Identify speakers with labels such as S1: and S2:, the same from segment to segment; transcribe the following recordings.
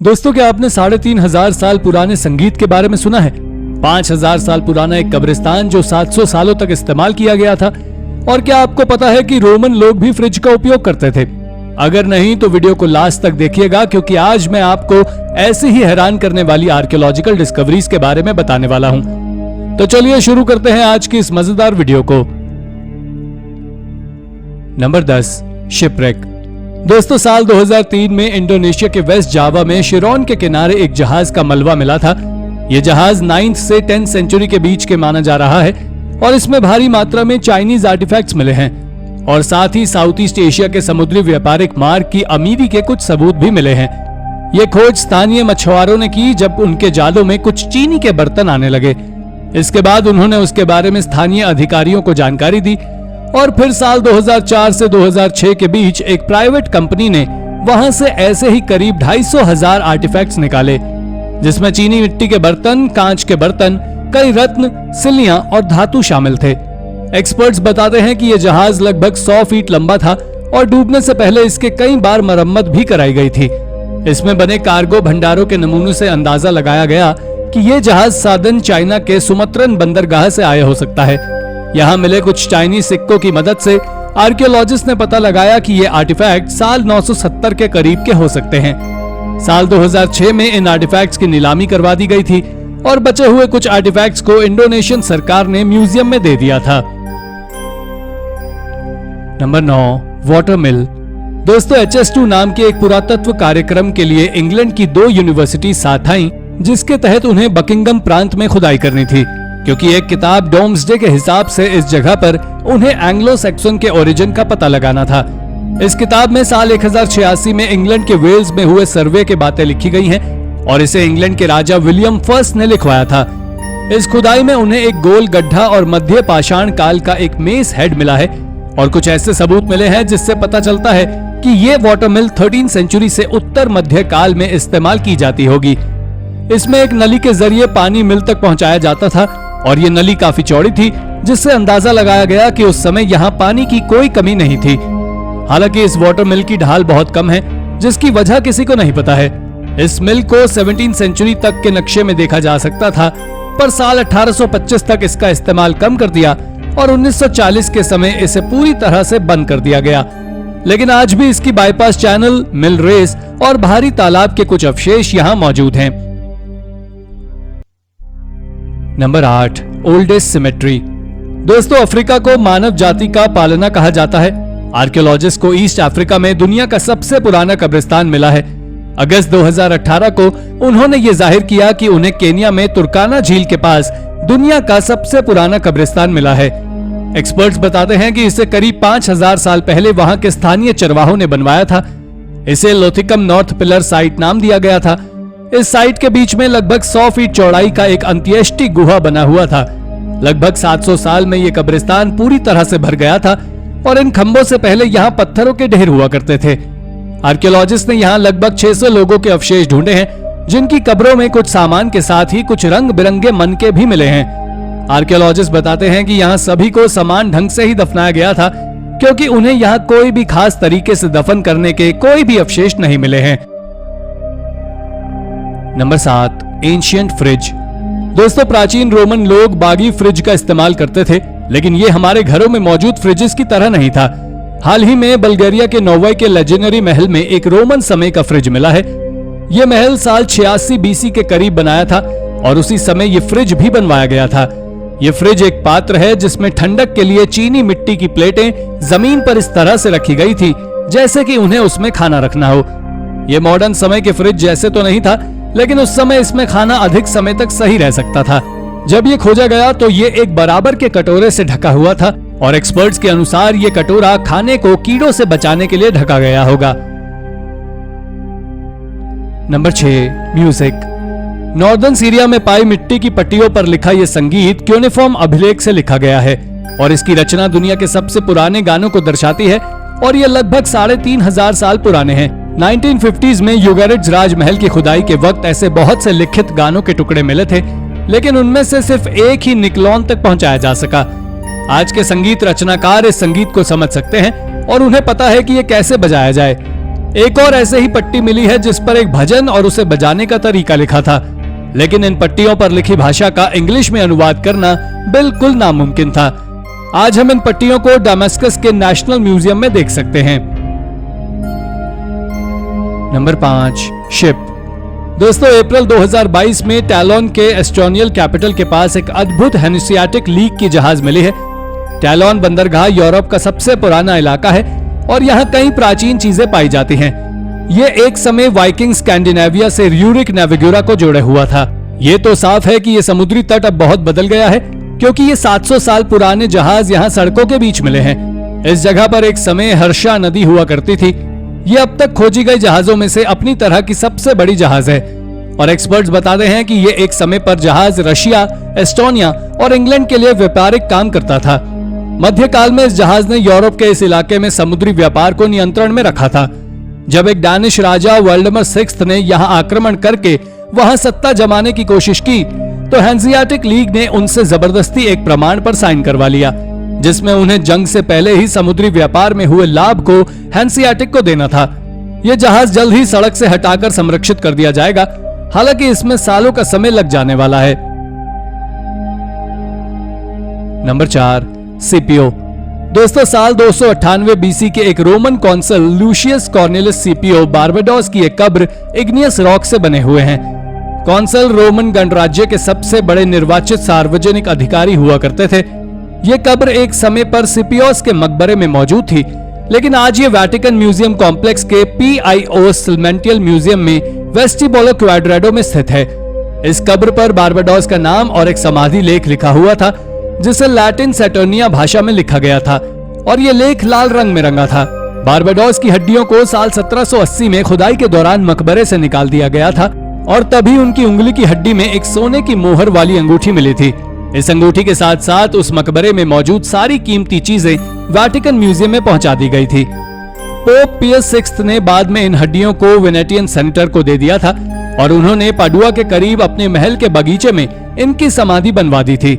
S1: दोस्तों, क्या आपने 3500 साल पुराने संगीत के बारे में सुना है? 5000 साल पुराना एक कब्रिस्तान जो 700 सालों तक इस्तेमाल किया गया था। और क्या आपको पता है कि रोमन लोग भी फ्रिज का उपयोग करते थे? अगर नहीं तो वीडियो को लास्ट तक देखिएगा, क्योंकि आज मैं आपको ऐसी ही हैरान करने वाली आर्कियोलॉजिकल डिस्कवरीज के बारे में बताने वाला हूं। तो चलिए शुरू करते हैं आज की इस मजेदार वीडियो को। Number 10, shipwreck. दोस्तों, साल 2003 में इंडोनेशिया के वेस्ट जावा में शिरोन के किनारे एक जहाज का मलबा मिला था। यह जहाज 9th से 10th सेंचुरी के बीच के माना जा रहा है और इसमें भारी मात्रा में चाइनीज आर्टिफैक्ट्स मिले हैं और साथ ही साउथ ईस्ट एशिया के समुद्री व्यापारिक मार्ग की अमीरी के कुछ सबूत भी मिले हैं। ये खोज स्थानीय मछुआरों ने की जब उनके जालों में कुछ चीनी के बर्तन आने लगे। इसके बाद उन्होंने उसके बारे में स्थानीय अधिकारियों को जानकारी दी और फिर साल 2004 से 2006 के बीच एक प्राइवेट कंपनी ने वहां से ऐसे ही करीब 250,000 आर्टिफैक्ट्स निकाले, जिसमें चीनी मिट्टी के बर्तन, कांच के बर्तन, कई रत्न, सिल्लियां और धातु शामिल थे। एक्सपर्ट्स बताते हैं कि यह जहाज लगभग 100 फीट लंबा था और डूबने से पहले इसके कई बार मरम्मत भी कराई गई थी। इसमें बने कार्गो भंडारों के नमूनों से अंदाजा लगाया गया कि यह जहाज सादन चाइना के सुमत्रन बंदरगाह से आया हो सकता है। यहाँ मिले कुछ चाइनीज सिक्कों की मदद से आर्कियोलॉजिस्ट ने पता लगाया कि ये आर्टिफैक्ट साल 970 के करीब के हो सकते हैं। साल 2006 में इन आर्टिफैक्ट्स की नीलामी करवा दी गई थी और बचे हुए कुछ आर्टिफैक्ट्स को इंडोनेशियन सरकार ने म्यूजियम में दे दिया था। नंबर 9, वाटर मिल। दोस्तों, HS2 नाम के एक पुरातत्व कार्यक्रम के लिए इंग्लैंड की 2 यूनिवर्सिटी साथ आईं, जिसके तहत उन्हें बकिंगम प्रांत में खुदाई करनी थी, क्योंकि एक किताब डोम्सडे के हिसाब से इस जगह पर उन्हें एंग्लो सैक्सन के ओरिजिन का पता लगाना था। इस किताब में साल 1086 में इंग्लैंड के वेल्स में हुए सर्वे के बातें लिखी गई हैं और इसे इंग्लैंड के राजा विलियम फर्स्ट ने लिखवाया था। इस खुदाई में उन्हें एक गोल गड्ढा और मध्य पाषाण काल का एक मेस हेड मिला है और कुछ ऐसे सबूत मिले हैं जिससे पता चलता है कि ये वाटर मिल 13th सेंचुरी से उत्तर मध्य काल में इस्तेमाल की जाती होगी। इसमें एक नली के जरिए पानी मिल तक पहुंचाया जाता था और ये नली काफी चौड़ी थी, जिससे अंदाजा लगाया गया कि उस समय यहाँ पानी की कोई कमी नहीं थी। हालांकि इस वाटर मिल की ढाल बहुत कम है, जिसकी वजह किसी को नहीं पता है। इस मिल को 17th सेंचुरी तक के नक्शे में देखा जा सकता था, पर साल 1825 तक इसका इस्तेमाल कम कर दिया और 1940 के समय इसे पूरी तरह से बंद कर दिया गया। लेकिन आज भी इसकी बाईपास चैनल, मिल रेस और भारी तालाब के कुछ अवशेष यहाँ मौजूद हैं। Number 8, oldest symmetry. दोस्तों, अफ्रीका को मानव जाति का पालना कहा जाता है। आर्कियोलॉजिस्ट को ईस्ट अफ्रीका में दुनिया का सबसे पुराना कब्रिस्तान मिला है। अगस्त 2018 को उन्होंने ये जाहिर किया कि उन्हें केन्या में तुर्काना झील के पास दुनिया का सबसे पुराना कब्रिस्तान मिला है। एक्सपर्ट्स बताते हैं कि इसे करीब 5000 साल पहले वहां के स्थानीय चरवाहों ने बनवाया था। इसे लोथिकम नॉर्थ पिलर साइट नाम दिया गया था। इस साइट के बीच में लगभग 100 फीट चौड़ाई का एक अंत्येष्टि गुहा बना हुआ था। लगभग 700 साल में यह कब्रिस्तान पूरी तरह से भर गया था और इन खंभों से पहले यहाँ पत्थरों के ढेर हुआ करते थे। आर्कियोलॉजिस्ट ने यहाँ लगभग 600 लोगों के अवशेष ढूंढे हैं, जिनकी कब्रों में कुछ सामान के साथ ही कुछ रंग बिरंगे मनके भी मिले हैं। आर्कियोलॉजिस्ट बताते हैं कि यहाँ सभी को समान ढंग से ही दफनाया गया था, क्योंकि उन्हें यहाँ कोई भी खास तरीके से दफन करने के कोई भी अवशेष नहीं मिले हैं। Number 7, ancient fridge. दोस्तों, प्राचीन रोमन लोग बागी फ्रिज का इस्तेमाल करते थे, लेकिन ये हमारे घरों में मौजूद फ्रिजेस की तरह नहीं था। हाल ही में बल्गेरिया के नोवाई के लेजेंडरी महल में एक रोमन समय का फ्रिज मिला है। यह महल साल 86 BC के करीब बनाया था और उसी समय यह फ्रिज भी बनवाया गया था। यह फ्रिज एक पात्र है जिसमें ठंडक के लिए चीनी मिट्टी की प्लेटें जमीन पर इस तरह से रखी गई थी जैसे कि उन्हें उसमें खाना रखना हो। यह मॉडर्न समय के फ्रिज जैसे तो नहीं था, लेकिन उस समय इसमें खाना अधिक समय तक सही रह सकता था। जब ये खोजा गया तो ये एक बराबर के कटोरे से ढका हुआ था और एक्सपर्ट्स के अनुसार ये कटोरा खाने को कीड़ों से बचाने के लिए ढका गया होगा। Number 6, music. नॉर्दर्न सीरिया में पाई मिट्टी की पट्टियों पर लिखा यह संगीत क्यूनेफॉर्म अभिलेख से लिखा गया है और इसकी रचना दुनिया के सबसे पुराने गानों को दर्शाती है और ये लगभग 3500 साल पुराने हैं। 1950s में युगेरिट्स राजमहल की खुदाई के वक्त ऐसे बहुत से लिखित गानों के टुकड़े मिले थे, लेकिन उनमें से सिर्फ एक ही निकलौन तक पहुंचाया जा सका। आज के संगीत रचनाकार इस संगीत को समझ सकते हैं और उन्हें पता है कि ये कैसे बजाया जाए। एक और ऐसे ही पट्टी मिली है जिस पर एक भजन और उसे बजाने का तरीका लिखा था, लेकिन इन पट्टियों पर लिखी भाषा का इंग्लिश में अनुवाद करना बिल्कुल नामुमकिन था। आज हम इन पट्टियों को डेमास्कस के नेशनल म्यूजियम में देख सकते हैं। Number 5, ship. दोस्तों, अप्रैल 2022 में टैलोन के एस्टोनियल कैपिटल के पास एक अद्भुत हेनिसियाटिक लीग की जहाज मिली है। टैलोन बंदरगाह यूरोप का सबसे पुराना इलाका है और यहाँ कई प्राचीन चीजें पाई जाती हैं। ये एक समय वाइकिंग स्कैंडिनेविया से र्यूरिक नेविगुरा को जोड़े हुआ था। ये तो साफ है कि ये समुद्री तट अब बहुत बदल गया है, क्योंकि ये 700 साल पुराने जहाज यहाँ सड़कों के बीच मिले हैं। इस जगह पर एक समय हर्षा नदी हुआ करती थी। ये अब तक खोजी गई जहाजों में से अपनी तरह की सबसे बड़ी जहाज है और एक्सपर्ट्स बताते हैं कि ये एक समय पर जहाज रशिया, एस्टोनिया और इंग्लैंड के लिए व्यापारिक काम करता था। मध्यकाल में इस जहाज ने यूरोप के इस इलाके में समुद्री व्यापार को नियंत्रण में रखा था। जब एक डैनिश राजा वल्डेमर 6 ने यहाँ आक्रमण करके वहां सत्ता जमाने की कोशिश की तो हैंसियाटिक लीग ने उनसे जबरदस्ती एक प्रमाण पर साइन करवा लिया, जिसमें उन्हें जंग से पहले ही समुद्री व्यापार में हुए लाभ को हैंसियाटिक को देना था। यह जहाज जल्द ही सड़क से हटाकर संरक्षित कर दिया जाएगा, हालांकि इसमें सालों का समय लग जाने वाला है। Number 4, CPO. दोस्तों, साल 298 बीसी के एक Roman consul luscious Cornelius CPO Barbados की एक कब्र इग्नियस रॉक से बने हुए हैं। कॉन्सल रोमन गणराज्य के सबसे बड़े निर्वाचित सार्वजनिक अधिकारी हुआ करते थे। ये कब्र एक समय पर सिपियोस के मकबरे में मौजूद थी, लेकिन आज ये वेटिकन म्यूजियम कॉम्प्लेक्स के पीआईओ सिलमेंटियल म्यूजियम में वेस्टिबोलो क्वाड्रेडो में स्थित है। इस कब्र पर बारबाडोस का नाम और एक समाधि लेख लिखा हुआ था, जिसे लैटिन सैटर्निया भाषा में लिखा गया था और ये लेख लाल रंग में रंगा था। बारबाडोस की हड्डियों को साल 1780 में खुदाई के दौरान मकबरे से निकाल दिया गया था और तभी उनकी उंगली की हड्डी में एक सोने की मोहर वाली अंगूठी मिली थी। इस अंगूठी के साथ साथ उस मकबरे में मौजूद सारी कीमती चीजें वेटिकन म्यूजियम में पहुंचा दी गई थी। पोप पियस 6 ने बाद में इन हड्डियों को वेनेटियन सेनेटर को दे दिया था और उन्होंने पाडुआ के करीब अपने महल के बगीचे में इनकी समाधि बनवा दी थी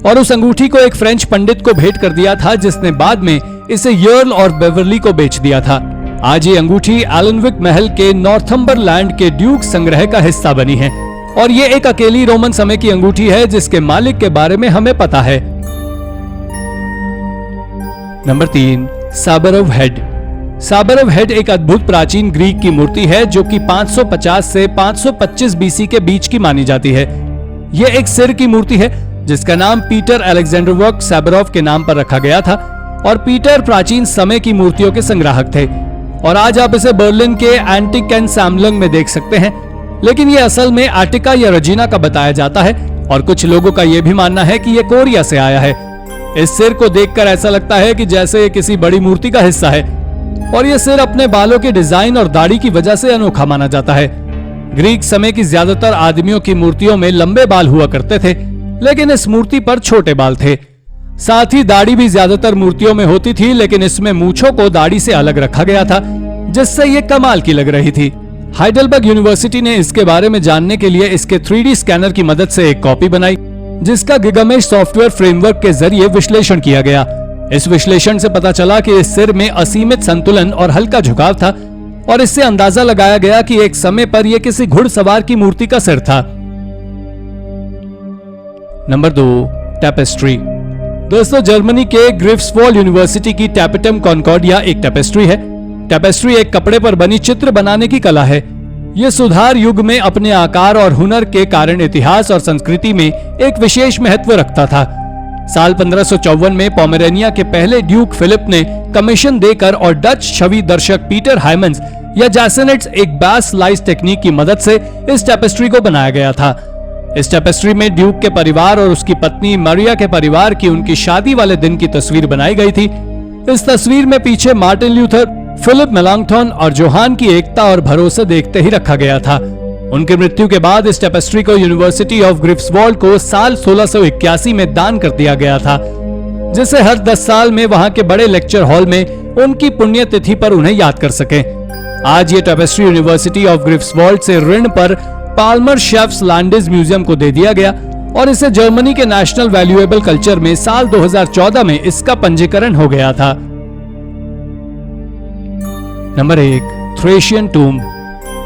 S1: और उस अंगूठी को एक फ्रेंच पंडित को भेंट कर दिया था, जिसने बाद में इसे यर्ल और बेवरली को बेच दिया था। आज ये अंगूठी एलनविक महल के नॉर्थम्बरलैंड के ड्यूक संग्रह का हिस्सा बनी है और ये एक अकेली रोमन समय की अंगूठी है जिसके मालिक के बारे में हमें पता है। नंबर 3, साबरव हेड। साबरव हेड एक अद्भुत प्राचीन ग्रीक की मूर्ति है जो कि 550 से 525 बीसी के बीच की मानी जाती है। यह एक सिर की मूर्ति है जिसका नाम पीटर अलेक्जेंडरवर्क साबरव के नाम पर रखा गया था और पीटर प्राचीन समय की मूर्तियों के संग्राहक थे और आज आप इसे बर्लिन के एंटिक एंड सैमलंग में देख सकते हैं, लेकिन ये असल में आटिका या रजीना का बताया जाता है और कुछ लोगों का यह भी मानना है कि यह कोरिया से आया है। इस सिर को देखकर ऐसा लगता है कि जैसे किसी बड़ी मूर्ति का हिस्सा है और यह सिर अपने बालों के डिजाइन और दाढ़ी की वजह से अनोखा माना जाता है। ग्रीक समय की ज्यादातर आदमियों की मूर्तियों में लंबे बाल हुआ करते थे, लेकिन इस मूर्ति पर छोटे बाल थे। साथ ही दाढ़ी भी ज्यादातर मूर्तियों में होती थी, लेकिन इसमें मूंछों को दाढ़ी से अलग रखा गया था, जिससे ये कमाल की लग रही थी। हाइडेलबर्ग यूनिवर्सिटी ने इसके बारे में जानने के लिए इसके 3D स्कैनर की मदद से एक कॉपी बनाई, जिसका गिगामेश सॉफ्टवेयर फ्रेमवर्क के जरिए विश्लेषण किया गया। इस विश्लेषण से पता चला कि इस सिर में असीमित संतुलन और हल्का झुकाव था और इससे अंदाजा लगाया गया कि एक समय पर यह किसी घुड़सवार की मूर्ति का सिर था। Number 2, tapestry. दोस्तों, जर्मनी के ग्रिफ्सवॉल्ड यूनिवर्सिटी की टैपेटम कॉन्कॉर्डिया एक टेपेस्ट्री है। टेपेस्ट्री एक कपड़े पर बनी चित्र बनाने की कला है। यह सुधार युग में अपने आकार और हुनर के कारण इतिहास और संस्कृति में एक विशेष महत्व रखता था। साल 1554 में पोमेरेनिया के पहले ड्यूक फिलिप ने कमीशन देकर और डच छवि दर्शक पीटर हाइमन्स या जैसेनेट्स एक बैस लाइस टेक्निक की मदद से इस टेपेस्ट्री को बनाया गया था। इस टेपेस्ट्री में ड्यूक के परिवार और उसकी पत्नी मारिया के परिवार की उनकी शादी वाले दिन की तस्वीर बनाई गई थी। इस तस्वीर में पीछे मार्टिन ल्यूथर, फिलिप मेलांगथॉन और जोहान की एकता और भरोसे देखते ही रखा गया था। उनकी मृत्यु के बाद इस टेपेस्ट्री को यूनिवर्सिटी ऑफ ग्रिफ्सवॉल्ड को साल 1681 में दान कर दिया गया था, जिससे हर 10 साल में वहां के बड़े लेक्चर हॉल में उनकी पुण्यतिथि पर उन्हें याद कर सके। आज ये टेपेस्ट्री यूनिवर्सिटी ऑफ ग्रिफ्सवॉल्ड से ऋण पर पाल्मर शेफ्स लैंडिस म्यूजियम को दे दिया गया और इसे जर्मनी के नेशनल वैल्यूएबल कल्चर में साल 2014 में इसका पंजीकरण हो गया था। Number 1, Thracian tomb.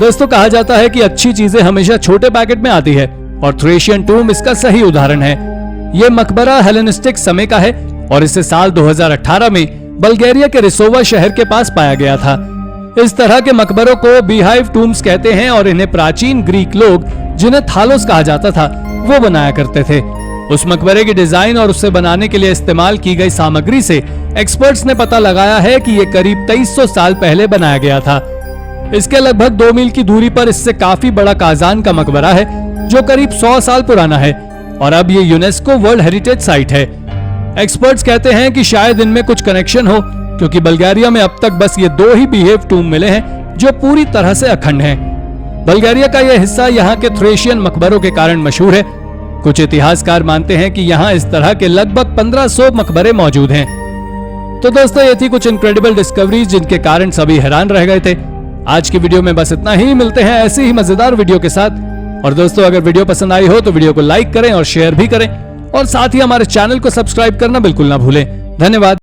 S1: दोस्तों कहा जाता है कि अच्छी चीजें हमेशा छोटे पैकेट में आती है और थ्रेशियन टूम्ब इसका सही उदाहरण है। यह मकबरा हेलेनिस्टिक समय का है और इसे साल 2018 में बल्गेरिया के रिसोवा शहर के पास पाया गया था। इस तरह के मकबरों को बीहाइव टूम्ब्स कहते हैं और इन्हें प्राचीन ग्रीक लोग, जिन्हें थालोस कहा जाता था, वो बनाया करते थे। उस मकबरे की डिजाइन और उसे बनाने के लिए इस्तेमाल की गई सामग्री से एक्सपर्ट्स ने पता लगाया है कि यह करीब 2300 साल पहले बनाया गया था। इसके लगभग 2 मील की दूरी पर इससे काफी बड़ा काजान का मकबरा है, जो करीब 100 साल पुराना है और अब ये यूनेस्को वर्ल्ड हेरिटेज साइट है। एक्सपर्ट्स कहते हैं कि शायद इनमें कुछ कनेक्शन हो, क्योंकि बल्गेरिया में अब तक बस ये 2 ही बीहेव टूम्ब मिले हैं जो पूरी तरह से अखंड हैं। बल्गेरिया का यह हिस्सा यहाँ के थ्रेशियन मकबरों के कारण मशहूर है। कुछ इतिहासकार मानते हैं कि यहाँ इस तरह के लगभग 1500 मकबरे मौजूद हैं। तो दोस्तों ये थी कुछ इनक्रेडिबल डिस्कवरीज जिनके कारण सभी हैरान रह गए थे। आज की वीडियो में बस इतना ही। मिलते हैं ऐसी ही मजेदार वीडियो के साथ। और दोस्तों अगर वीडियो पसंद आई हो तो वीडियो को लाइक करें और शेयर भी करें और साथ ही हमारे चैनल को सब्सक्राइब करना बिल्कुल ना भूलें। धन्यवाद।